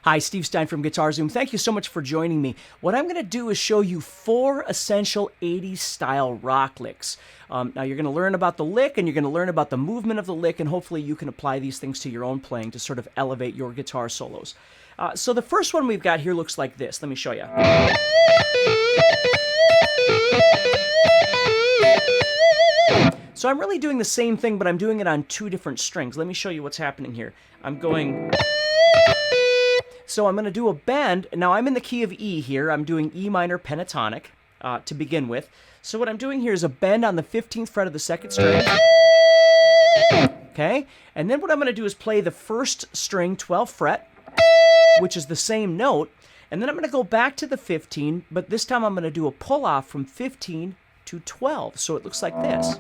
Hi, Steve Stine from Guitar Zoom. Thank you so much for joining me. What I'm going to do is show you 4 essential 80s style rock licks. Now you're going to learn about the lick and you're going to learn about the movement of the lick, and hopefully you can apply these things to your own playing to sort of elevate your guitar solos. So the first one we've got here looks like this. Let me show you. So I'm really doing the same thing, but I'm doing it on 2 different strings. Let me show you what's happening here. I'm going... So I'm going to do a bend. Now I'm in the key of E here. I'm doing E minor pentatonic to begin with. So what I'm doing here is a bend on the 15th fret of the 2nd string. Okay? And then what I'm going to do is play the 1st string 12th fret, which is the same note. And then I'm going to go back to the 15, but this time I'm going to do a pull off from 15 to 12. So it looks like this.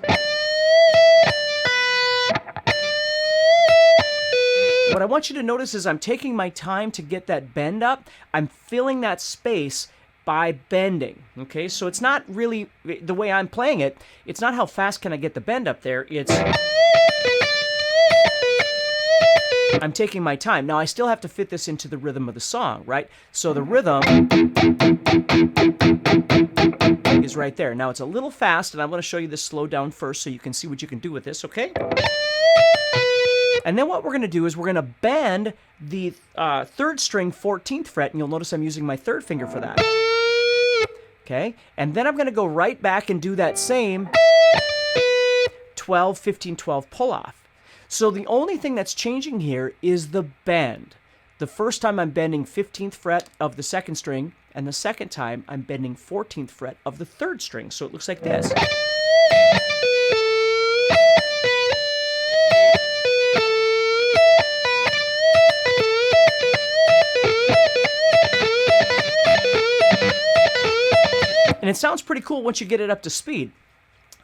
What I want you to notice is I'm taking my time to get that bend up. I'm filling that space by bending, okay? So it's not really, the way I'm playing it, it's not how fast can I get the bend up there, it's... I'm taking my time. Now I still have to fit this into the rhythm of the song, right? So the rhythm is right there. Now it's a little fast, and I'm going to show you this slowed down first so you can see what you can do with this, okay? And then what we're going to do is we're going to bend the 3rd string 14th fret, and you'll notice I'm using my 3rd finger for that. Okay? And then I'm going to go right back and do that same 12, 15, 12 pull-off. So the only thing that's changing here is the bend. The first time I'm bending 15th fret of the 2nd string, and the second time I'm bending 14th fret of the 3rd string. So it looks like this. And it sounds pretty cool once you get it up to speed.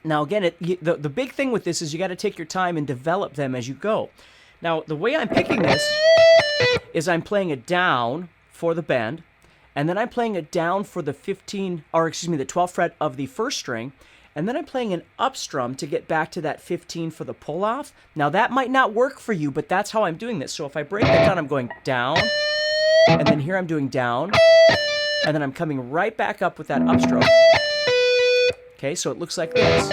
Now again, the big thing with this is you got to take your time and develop them as you go. Now the way I'm picking this is I'm playing it down for the bend, and then I'm playing it down for the 12th fret of the 1st string, and then I'm playing an up strum to get back to that 15 for the pull off. Now that might not work for you, but that's how I'm doing this. So if I break that down, I'm going down, and then here I'm doing down, and then I'm coming right back up with that up stroke. Okay, so it looks like this.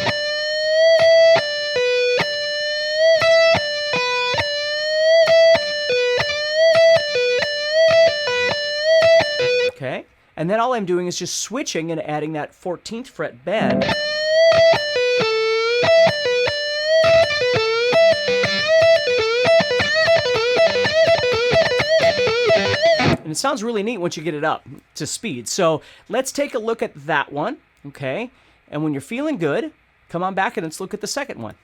Okay, and then all I'm doing is just switching and adding that 14th fret bend. And it sounds really neat once you get it up to speed. So let's take a look at that one, okay? And when you're feeling good, come on back and let's look at the second one.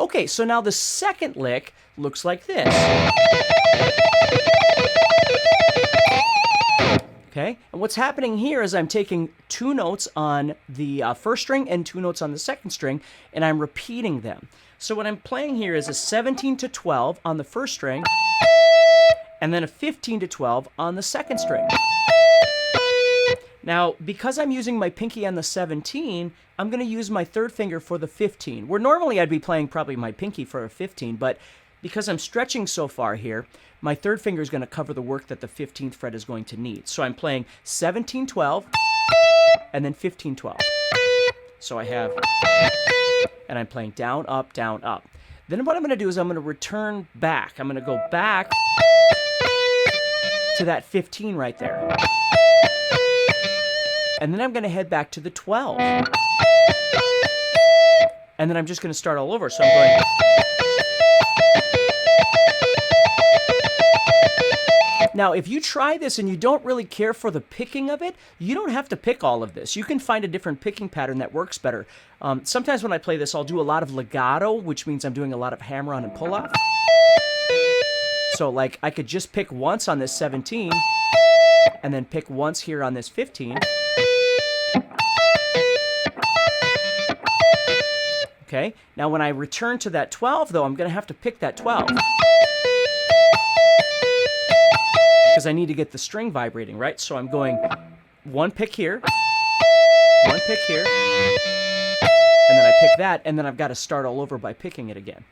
Okay, so now the second lick looks like this. Okay, and what's happening here is I'm taking 2 notes on the 1st string and 2 notes on the 2nd string, and I'm repeating them. So what I'm playing here is a 17 to 12 on the 1st string, and then a 15 to 12 on the 2nd string. Now, because I'm using my pinky on the 17, I'm going to use my 3rd finger for the 15. Where normally I'd be playing probably my pinky for a 15, but because I'm stretching so far here, my 3rd finger is going to cover the work that the 15th fret is going to need. So I'm playing 17, 12, and then 15, 12. So I have, and I'm playing down, up, down, up. Then what I'm going to do is I'm going to return back. I'm going to go back to that 15 right there. And then I'm going to head back to the 12. And then I'm just going to start all over. So I'm going... Now, if you try this and you don't really care for the picking of it, you don't have to pick all of this. You can find a different picking pattern that works better. Sometimes when I play this, I'll do a lot of legato, which means I'm doing a lot of hammer-on and pull-off. So, like, I could just pick once on this 17, and then pick once here on this 15. Okay, now when I return to that 12, though, I'm going to have to pick that 12. Because I need to get the string vibrating, right? So I'm going one pick here, one pick here, and then I pick that, and then I've got to start all over by picking it again.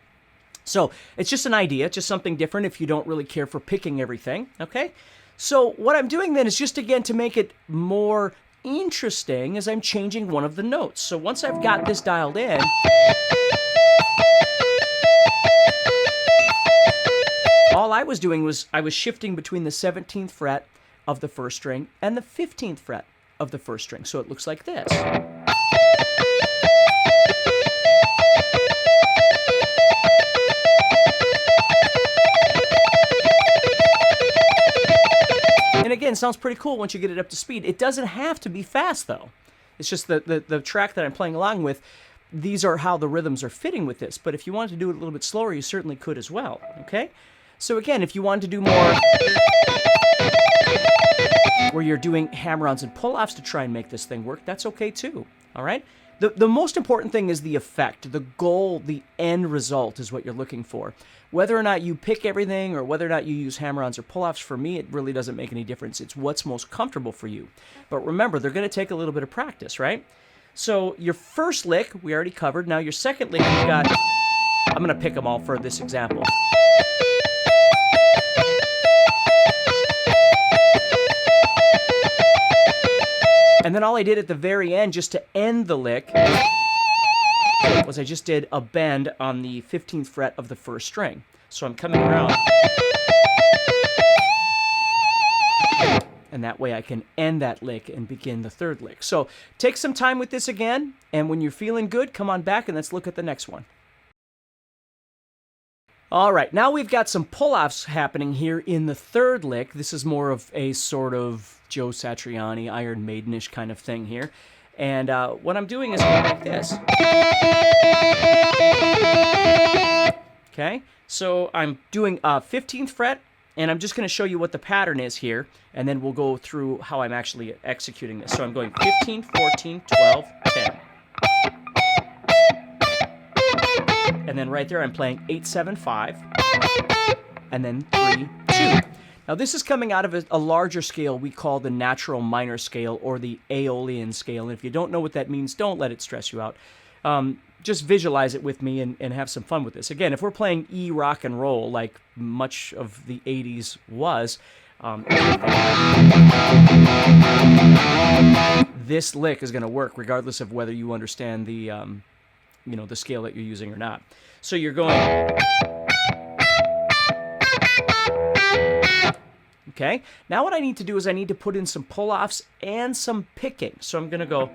So it's just an idea, just something different if you don't really care for picking everything, okay? So what I'm doing then is just, again, to make it more interesting, is I'm changing one of the notes. So once I've got this dialed in, all I was doing was I was shifting between the 17th fret of the first string and the 15th fret of the first string. So it looks like this. And again, it sounds pretty cool once you get it up to speed. It doesn't have to be fast, though. It's just the track that I'm playing along with, these are how the rhythms are fitting with this. But if you wanted to do it a little bit slower, you certainly could as well, okay? So again, if you wanted to do more where you're doing hammer-ons and pull-offs to try and make this thing work, that's okay too, all right? The most important thing is the effect, the goal, the end result is what you're looking for. Whether or not you pick everything or whether or not you use hammer-ons or pull-offs, for me, it really doesn't make any difference. It's what's most comfortable for you. But remember, they're going to take a little bit of practice, right? So your first lick, we already covered. Now your second lick, you've got, I'm going to pick them all for this example. And then all I did at the very end, just to end the lick, was I just did a bend on the 15th fret of the first string. So I'm coming around, and that way I can end that lick and begin the third lick. So take some time with this again, and when you're feeling good, come on back and let's look at the next one. All right, now we've got some pull-offs happening here in the third lick. This is more of a sort of Joe Satriani, Iron Maiden-ish kind of thing here. And what I'm doing is going like this. Okay, so I'm doing 15th fret, and I'm just going to show you what the pattern is here, and then we'll go through how I'm actually executing this. So I'm going 15, 14, 12, 10. And then right there I'm playing 8, 7, 5, and then 3, 2. Now this is coming out of a larger scale we call the natural minor scale or the Aeolian scale. And if you don't know what that means, don't let it stress you out. Just visualize it with me and have some fun with this. Again, if we're playing E rock and roll like much of the 80s was, this lick is going to work regardless of whether you understand the the scale that you're using or not. So you're going. Okay, now what I need to do is I need to put in some pull-offs and some picking. So I'm going to go.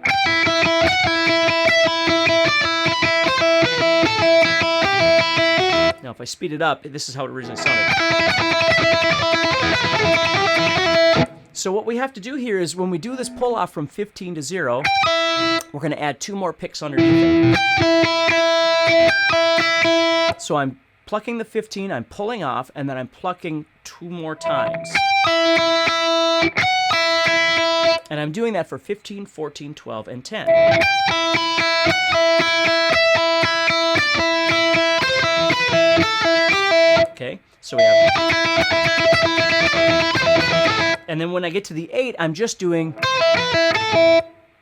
Now if I speed it up, this is how it originally sounded. So what we have to do here is when we do this pull-off from 15 to 0, we're going to add 2 more picks underneath it. So I'm plucking the 15, I'm pulling off, and then I'm plucking 2 more times. And I'm doing that for 15, 14, 12, and 10. Okay, so we have... And then when I get to the 8, I'm just doing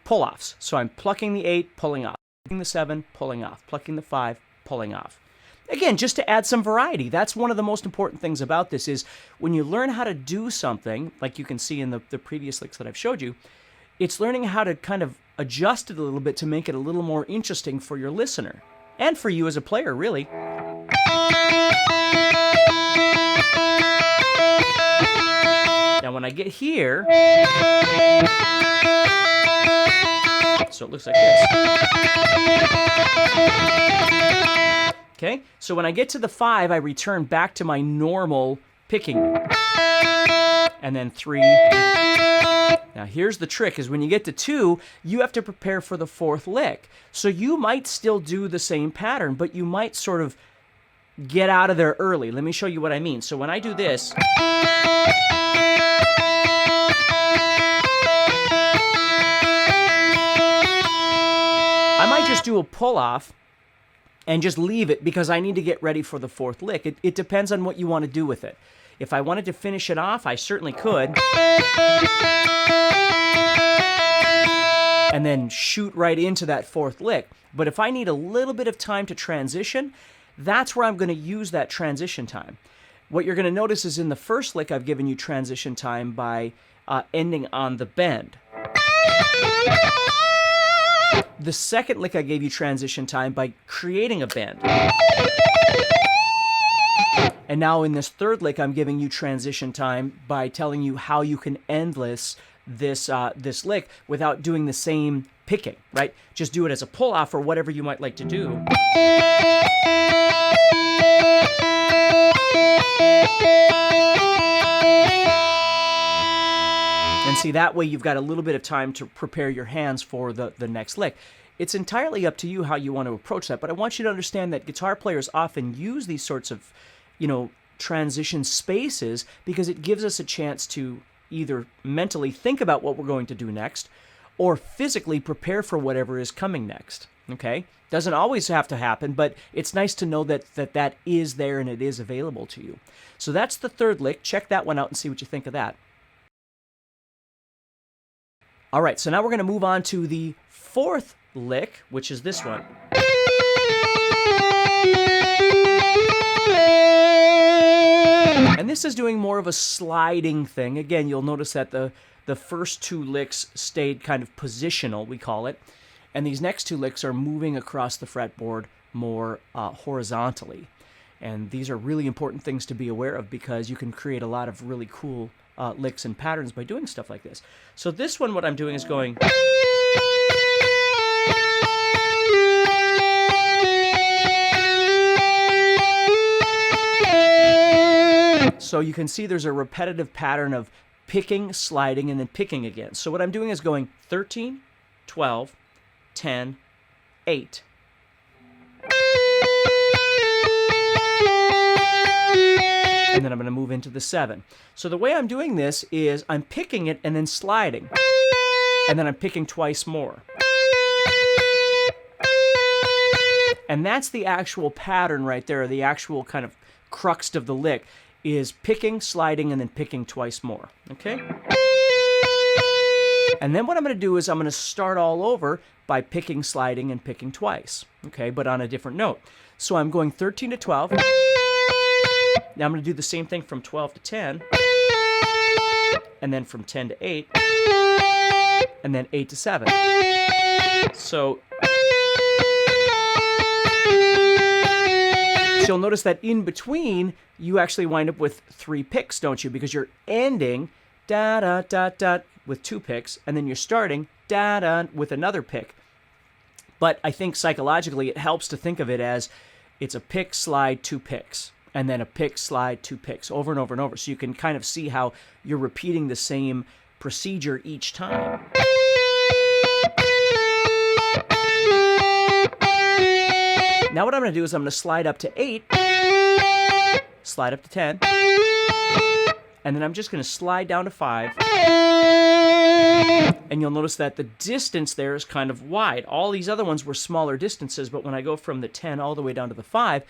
pull-offs. So I'm plucking the 8, pulling off. Plucking the 7, pulling off. Plucking the 5, pulling off. Again, just to add some variety. That's one of the most important things about this is when you learn how to do something, like you can see in the previous licks that I've showed you, it's learning how to kind of adjust it a little bit to make it a little more interesting for your listener. And for you as a player, really. Now when I get here, so it looks like this. Okay, so when I get to the 5, I return back to my normal picking. And then 3. Now here's the trick, is when you get to 2, you have to prepare for the 4th lick. So you might still do the same pattern, but you might sort of get out of there early. Let me show you what I mean. So when I do this... I might just do a pull-off and just leave it because I need to get ready for the fourth lick. It depends on what you want to do with it. If I wanted to finish it off, I certainly could. And then shoot right into that fourth lick. But if I need a little bit of time to transition, that's where I'm going to use that transition time. What you're going to notice is in the first lick, I've given you transition time by ending on the bend. The second lick, I gave you transition time by creating a bend. And now in this third lick, I'm giving you transition time by telling you how you can end this lick without doing the same picking, right? Just do it as a pull-off or whatever you might like to do. And see, that way you've got a little bit of time to prepare your hands for the next lick. It's entirely up to you how you want to approach that, but I want you to understand that guitar players often use these sorts of, transition spaces because it gives us a chance to either mentally think about what we're going to do next or physically prepare for whatever is coming next, okay? Doesn't always have to happen, but it's nice to know that is there and it is available to you. So that's the third lick. Check that one out and see what you think of that. All right, so now we're going to move on to the fourth lick, which is this one. And this is doing more of a sliding thing. Again, you'll notice that the first two licks stayed kind of positional, we call it. And these next two licks are moving across the fretboard more horizontally. And these are really important things to be aware of because you can create a lot of really cool licks and patterns by doing stuff like this. So this one, what I'm doing is going... So you can see there's a repetitive pattern of picking, sliding, and then picking again. So what I'm doing is going 13, 12, 10, 8. And then I'm going to move into the 7. So the way I'm doing this is I'm picking it and then sliding. And then I'm picking twice more. And that's the actual pattern right there, the actual kind of crux of the lick, is picking, sliding, and then picking twice more, okay? And then what I'm going to do is I'm going to start all over by picking, sliding, and picking twice, okay, but on a different note. So I'm going 13 to 12. Now I'm going to do the same thing from 12 to 10, and then from 10 to 8, and then 8 to 7. So you'll notice that in between, you actually wind up with 3 picks, don't you? Because you're ending da-da-da-da with 2 picks, and then you're starting da-da with another pick. But I think psychologically it helps to think of it as it's a pick, slide, 2 picks, and then a pick, slide, 2 picks, over and over and over. So you can kind of see how you're repeating the same procedure each time. Now what I'm going to do is I'm going to slide up to 8, slide up to 10, and then I'm just going to slide down to 5. And you'll notice that the distance there is kind of wide. All these other ones were smaller distances, but when I go from the 10 all the way down to the 5,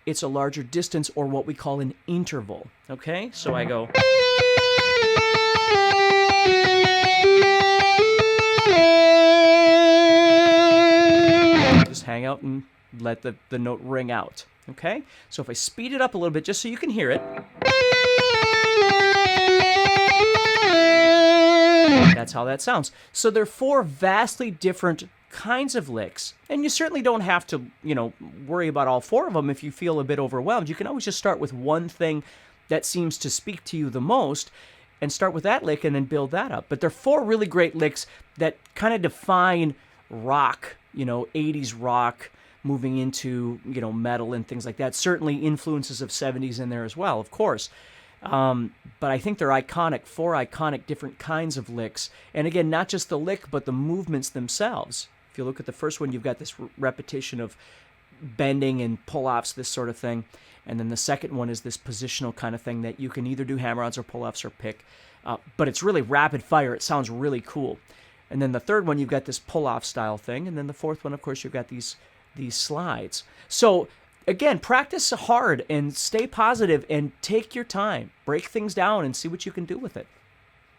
it's a larger distance, or what we call an interval. Okay? So I go... Just hang out and let the note ring out, okay? So if I speed it up a little bit just so you can hear it. That's how that sounds. So there are 4 vastly different kinds of licks, and you certainly don't have to, worry about all 4 of them if you feel a bit overwhelmed. You can always just start with one thing that seems to speak to you the most and start with that lick and then build that up. But there are 4 really great licks that kind of define rock, 80s rock, moving into, metal and things like that. Certainly influences of 70s in there as well, of course. But I think they're iconic, 4 iconic different kinds of licks. And again, not just the lick, but the movements themselves. If you look at the first one, you've got this repetition of bending and pull-offs, this sort of thing. And then the second one is this positional kind of thing that you can either do hammer-ons or pull-offs or pick. But it's really rapid fire. It sounds really cool. And then the third one, you've got this pull-off style thing. And then the fourth one, of course, you've got these these slides. So again, practice hard and stay positive and take your time. Break things down and see what you can do with it.